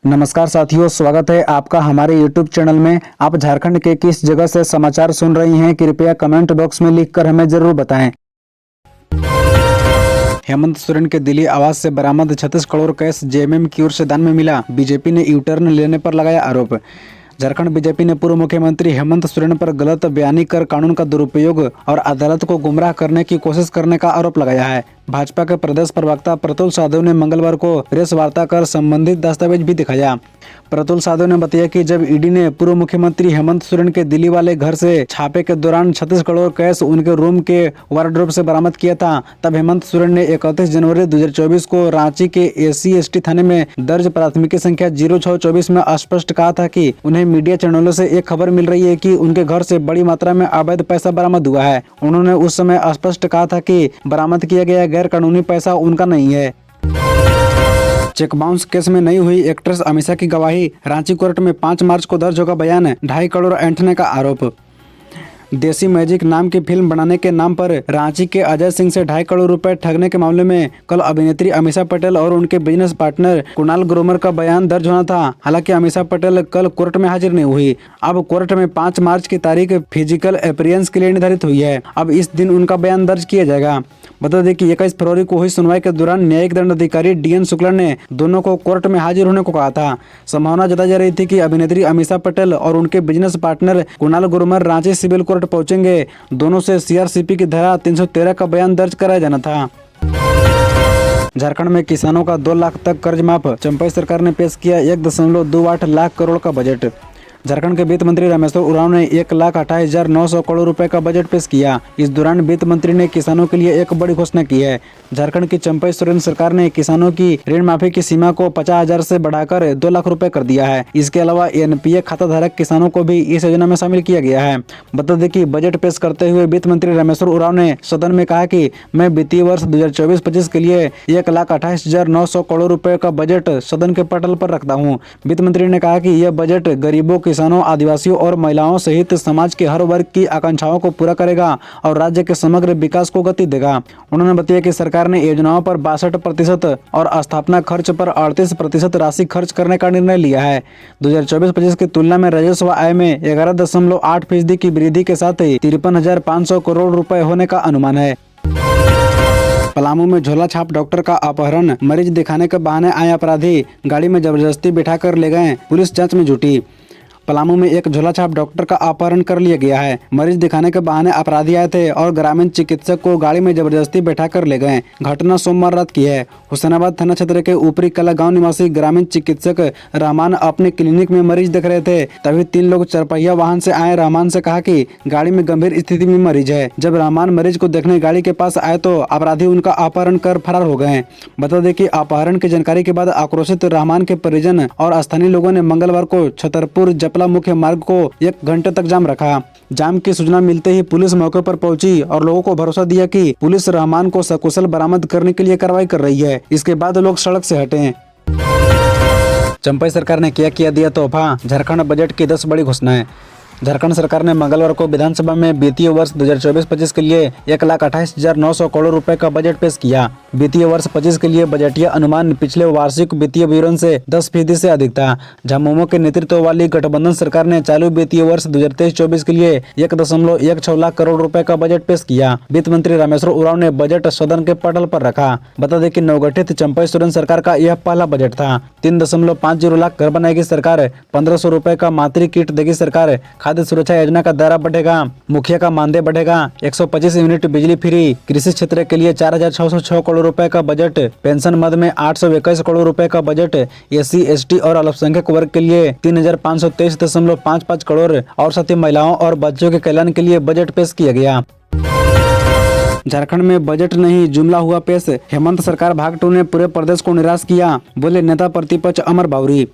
नमस्कार साथियों, स्वागत है आपका हमारे YouTube चैनल में। आप झारखंड के किस जगह से समाचार सुन रही हैं, कृपया कमेंट बॉक्स में लिखकर हमें जरूर बताएं। हेमंत सोरेन के दिल्ली आवास से बरामद 36 करोड़ कैश जेएमएम की ओर से दान में मिला। बीजेपी ने यू टर्न लेने पर लगाया आरोप। झारखंड बीजेपी ने पूर्व मुख्यमंत्री हेमंत सोरेन पर गलत बयानी कर कानून का दुरुपयोग और अदालत को गुमराह करने की कोशिश करने का आरोप लगाया है। भाजपा के प्रदेश प्रवक्ता प्रतुल साधु ने मंगलवार को प्रेस वार्ता कर संबंधित दस्तावेज भी दिखाया। प्रतुल साधु ने बताया कि जब ईडी ने पूर्व मुख्यमंत्री हेमंत सोरेन के दिल्ली वाले घर से छापे के दौरान 36 करोड़ कैश उनके रूम के वार्डरोब से बरामद किया था, तब हेमंत सोरेन ने 31 जनवरी 2024 को रांची के SC/ST थाने में दर्ज प्राथमिकी संख्या 0624 में स्पष्ट कहा था कि उन्हें मीडिया चैनलों से एक खबर मिल रही है कि उनके घर से बड़ी मात्रा में अवैध पैसा बरामद हुआ है। उन्होंने उस समय स्पष्ट कहा था कि बरामद किया गया गैर कानूनी पैसा उनका नहीं है। चेक बाउंस केस में नहीं हुई एक्ट्रेस अमीषा की गवाही। रांची कोर्ट में 5 मार्च को दर्ज होगा बयान। 2.5 करोड़ ऐंठने का आरोप। देसी मैजिक नाम की फिल्म बनाने के नाम पर रांची के अजय सिंह से 2.5 करोड़ रुपए ठगने के मामले में कल अभिनेत्री अमीषा पटेल और उनके बिजनेस पार्टनर कुणाल ग्रोवर का बयान दर्ज होना था। हालांकि अमीषा पटेल कल कोर्ट में हाजिर नहीं हुई। अब कोर्ट में 5 मार्च की तारीख फिजिकल अपीयरेंस के लिए निर्धारित हुई है। अब इस दिन उनका बयान दर्ज किया जाएगा। बता दें कि 21 फरवरी को हुई सुनवाई के दौरान न्यायिक दंडाधिकारी DN शुक्ला ने दोनों को कोर्ट में हाजिर होने को कहा था। संभावना जताई जा रही थी कि अभिनेत्री अमीषा पटेल और उनके business partner Kunal Grover Ranchi civil court पहुंचेंगे। दोनों से CRCP की धारा 313 का बयान दर्ज कराया जाना था। झारखंड में किसानों का 2 लाख तक कर्ज माफ। चंपाई सरकार ने पेश किया 1.28 लाख करोड़ का बजट। झारखंड के वित्त मंत्री रामेश्वर उरांव ने 1,28,900 करोड़ रुपए का बजट पेश किया। इस दौरान वित्त मंत्री ने किसानों के लिए एक बड़ी घोषणा की है। झारखंड की चंपाई सोरेन सरकार ने किसानों की ऋण माफी की सीमा को 50,000 से बढ़ाकर 2 लाख रुपए कर दिया है। इसके अलावा NPA खाता धारक किसानों को भी इस योजना में शामिल किया गया है। बता दें कि बजट पेश करते हुए वित्त मंत्री रामेश्वर उरांव ने सदन में कहा कि मैं वित्तीय वर्ष 2024-25 के लिए 1,28,900 करोड़ रुपए का बजट सदन के पटल पर रखता हूँ। वित्त मंत्री ने कहा कि यह बजट गरीबों, किसानों, आदिवासियों और महिलाओं सहित समाज के हर वर्ग की आकांक्षाओं को पूरा करेगा और राज्य के समग्र विकास को गति देगा। उन्होंने बताया कि सरकार ने योजनाओं पर 62% और स्थापना खर्च पर 38% राशि खर्च करने का निर्णय लिया है। 2024-25 की तुलना में राजस्व आय में 11.8% की वृद्धि के साथ ही 53,500 करोड़ रुपए होने का अनुमान है। पलामू में झोला छाप डॉक्टर का अपहरण। मरीज दिखाने के बहाने आए अपराधी गाड़ी में जबरदस्ती बिठाकर ले गए। पुलिस जांच में जुटी। पलामू में एक झोला छाप डॉक्टर का अपहरण कर लिया गया है। मरीज दिखाने के बहाने अपराधी आए थे और ग्रामीण चिकित्सक को गाड़ी में जबरदस्ती बैठा कर ले गए। घटना सोमवार रात की है। हुसैनाबाद थाना क्षेत्र के ऊपरी कला गांव निवासी ग्रामीण चिकित्सक रहमान अपने क्लिनिक में मरीज देख रहे थे। तभी 3 लोग 4 वाहन से आए। रहमान से कहा कि गाड़ी में गंभीर स्थिति में मरीज है। जब रहमान मरीज को देखने गाड़ी के पास आए तो अपराधी उनका अपहरण कर फरार हो गए। बता दें कि अपहरण की जानकारी के बाद आक्रोशित रहमान के परिजन और स्थानीय लोगों ने मंगलवार को छतरपुर जपला मुख्य मार्ग को 1 घंटे तक जाम रखा। जाम की सूचना मिलते ही पुलिस मौके पर पहुंची और लोगों को भरोसा दिया कि पुलिस रहमान को सकुशल बरामद करने के लिए कार्रवाई कर रही है। इसके बाद लोग सड़क से हटे। चंपाई सरकार ने क्या दिया तोहफा। झारखंड बजट की 10 बड़ी घोषणाएं। झारखंड सरकार ने मंगलवार को विधानसभा में वित्तीय वर्ष 2024-25 के लिए 1,28,900 करोड़ रुपए का बजट पेश किया। वित्तीय वर्ष 25 के लिए बजटीय अनुमान पिछले वार्षिक वित्तीय विवरण से 10% से अधिक था। झामुमो के नेतृत्व वाली गठबंधन सरकार ने चालू वित्तीय वर्ष 2023-24 के लिए 1.16 लाख करोड़ रुपए का बजट पेश किया। वित्त मंत्री रामेश्वर उरांव ने बजट सदन के पटल पर रखा। बता दें कि नवगठित चंपाई सोरेन सरकार का यह पहला बजट था। 3.50 लाख घर बनाएगी सरकार। 1,500 रुपए का मातृ किट देगी सरकार। खाद्य सुरक्षा योजना का दायरा बढ़ेगा। मुखिया का मानदेय बढ़ेगा। 125 यूनिट बिजली फ्री। कृषि क्षेत्र के लिए 4,606 करोड़ रुपए का बजट। पेंशन मद में 821 करोड़ रुपए का बजट। SC/ST और अल्पसंख्यक वर्ग के लिए 3,523.55 करोड़ और साथ ही महिलाओं और बच्चों के कल्याण के लिए बजट पेश किया गया। झारखंड में बजट नहीं जुमला हुआ पेश। हेमंत सरकार भाग 2 ने पूरे प्रदेश को निराश किया, बोले नेता प्रतिपक्ष अमर बाउरी।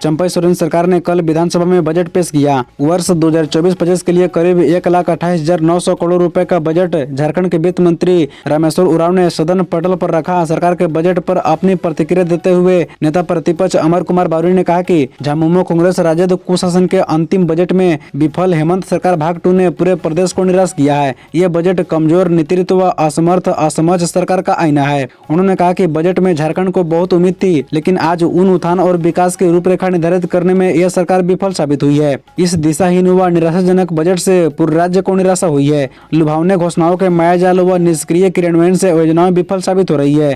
चंपई सोरेन सरकार ने कल विधानसभा में बजट पेश किया। वर्ष 2024-25 के लिए करीब 1,28,900 करोड़ रुपए का बजट झारखंड के वित्त मंत्री रामेश्वर उरांव ने सदन पटल पर रखा। सरकार के बजट पर अपनी प्रतिक्रिया देते हुए नेता प्रतिपक्ष अमर कुमार बावरी ने कहा कि झामुमो कांग्रेस राजद कुशासन के अंतिम बजट में विफल हेमंत सरकार भाग 2 ने पूरे प्रदेश को निराश किया है। यह बजट कमजोर नेतृत्व व असमर्थ असमझ सरकार का आईना है। उन्होंने कहा कि बजट में झारखंड को बहुत उम्मीद थी, लेकिन आज उन उत्थान और विकास की रूपरेखा निर्धारित करने में यह सरकार विफल साबित हुई है। इस दिशाहीन व निराशाजनक बजट से पूरे राज्य को निराशा हुई है। लुभावने घोषणाओं के मायाजाल व निष्क्रिय क्रियान्वयन से योजनाएं विफल साबित हो रही है।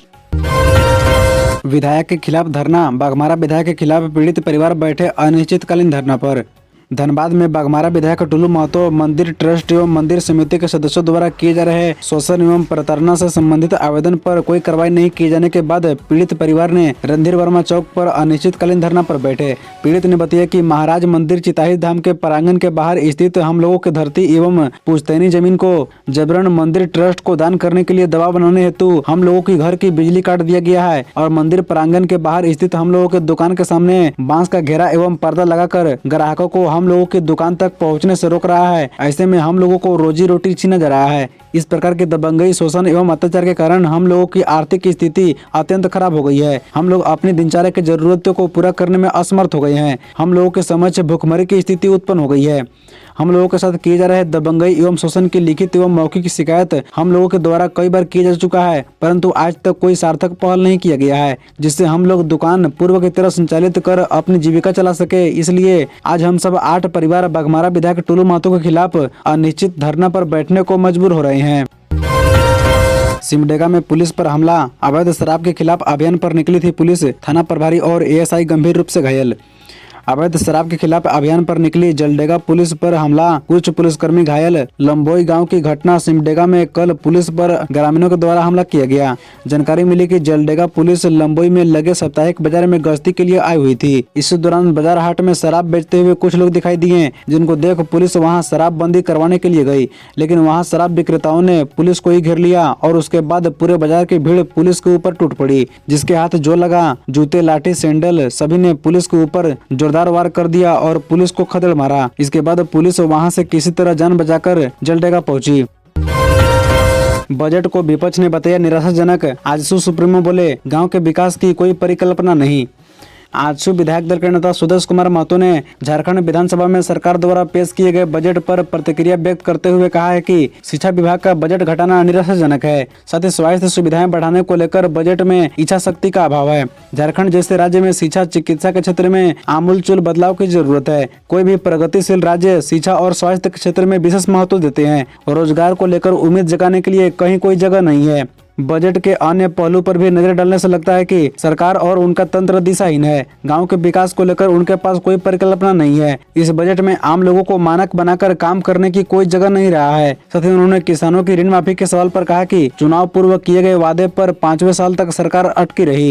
विधायक के खिलाफ धरना। बाघमारा विधायक के खिलाफ पीड़ित परिवार बैठे अनिश्चितकालीन धरना पर। धनबाद में बाघमारा विधायक टुल्लू महतो मंदिर ट्रस्ट एवं मंदिर समिति के सदस्यों द्वारा किए जा रहे शोषण एवं प्रताड़ना से संबंधित आवेदन पर कोई कार्रवाई नहीं किए जाने के बाद पीड़ित परिवार ने रणधीर वर्मा चौक पर अनिश्चितकालीन धरना पर बैठे। पीड़ित ने बताया कि महाराज मंदिर चिताही धाम के प्रांगण के बाहर स्थित हम लोगों की धरती एवं पुश्तैनी जमीन को जबरन मंदिर ट्रस्ट को दान करने के लिए दबाव बनाने हेतु हम लोगों की घर की बिजली काट दिया गया है और मंदिर प्रांगण के बाहर स्थित हम लोगों के दुकान के सामने बांस का घेरा एवं पर्दा लगाकर ग्राहकों को हम लोगों की दुकान तक पहुंचने से रोक रहा है। ऐसे में हम लोगों को रोजी रोटी छीना जा रहा है। इस प्रकार के दबंगई, शोषण एवं अत्याचार के कारण हम लोगों की आर्थिक स्थिति अत्यंत खराब हो गई है। हम लोग अपनी दिनचर्या की जरूरतों को पूरा करने में असमर्थ हो गए हैं। हम लोगों के समक्ष भूखमरी की स्थिति उत्पन्न हो गई है। हम लोगों के साथ किए जा रहे दबंगई एवं शोषण की लिखित एवं मौखिक शिकायत हम लोगों के द्वारा कई बार किया जा चुका है, परंतु आज तक कोई सार्थक पहल नहीं किया गया है जिससे हम लोग दुकान पूर्व की तरह संचालित कर अपनी जीविका चला सके। इसलिए आज हम सब 8 परिवार बाघमारा विधायक टुल्लू महतो के खिलाफ अनिश्चित धरना पर बैठने को मजबूर हो रहे हैं। सिमडेगा में पुलिस पर हमला। अवैध शराब के खिलाफ अभियान पर निकली थी पुलिस। थाना प्रभारी और एएसआई गंभीर रूप से घायल। अवैध शराब के खिलाफ अभियान पर निकली जलडेगा पुलिस पर हमला, कुछ पुलिसकर्मी घायल। लंबोई गांव की घटना। सिमडेगा में कल पुलिस पर ग्रामीणों के द्वारा हमला किया गया। जानकारी मिली कि जलडेगा पुलिस लंबोई में लगे साप्ताहिक बाजार में गश्ती के लिए आई हुई थी। इस दौरान बाजार हाट में शराब बेचते हुए कुछ लोग दिखाई दिए, जिनको देख पुलिस वहां शराब बंदी करवाने के लिए गई, लेकिन वहां शराब विक्रेताओं ने पुलिस को ही घेर लिया और उसके बाद पूरे बाजार की भीड़ पुलिस के ऊपर टूट पड़ी, जिसके हाथ जो लगा, जूते, लाठी, सैंडल सभी ने पुलिस के ऊपर जोरदार वार कर दिया और पुलिस को खदेड़ मारा। इसके बाद पुलिस वहां से किसी तरह जान बचाकर जलडेगा पहुंची। बजट को विपक्ष ने बताया निराशाजनक। आजसू सुप्रीमो बोले गांव के विकास की कोई परिकल्पना नहीं। आजसू विधायक दल के नेता सुदेश कुमार महतो ने झारखंड विधानसभा में सरकार द्वारा पेश किए गए बजट पर प्रतिक्रिया व्यक्त करते हुए कहा है कि शिक्षा विभाग का बजट घटाना निराशाजनक है। साथ ही स्वास्थ्य सुविधाएं बढ़ाने को लेकर बजट में इच्छा शक्ति का अभाव है। झारखंड जैसे राज्य में शिक्षा, चिकित्सा के क्षेत्र में आमूलचूल बदलाव की जरूरत है। कोई भी प्रगतिशील राज्य शिक्षा और स्वास्थ्य के क्षेत्र में विशेष महत्व देते हैं। रोजगार को लेकर उम्मीद जगाने के लिए कहीं कोई जगह नहीं है। बजट के अन्य पहलू पर भी नजर डालने से लगता है कि सरकार और उनका तंत्र दिशाहीन है। गांव के विकास को लेकर उनके पास कोई परिकल्पना नहीं है। इस बजट में आम लोगों को मानक बनाकर काम करने की कोई जगह नहीं रहा है। साथ ही उन्होंने किसानों की ऋण माफी के सवाल पर कहा कि चुनाव पूर्व किए गए वादे पर 5वें साल तक सरकार अटकी रही।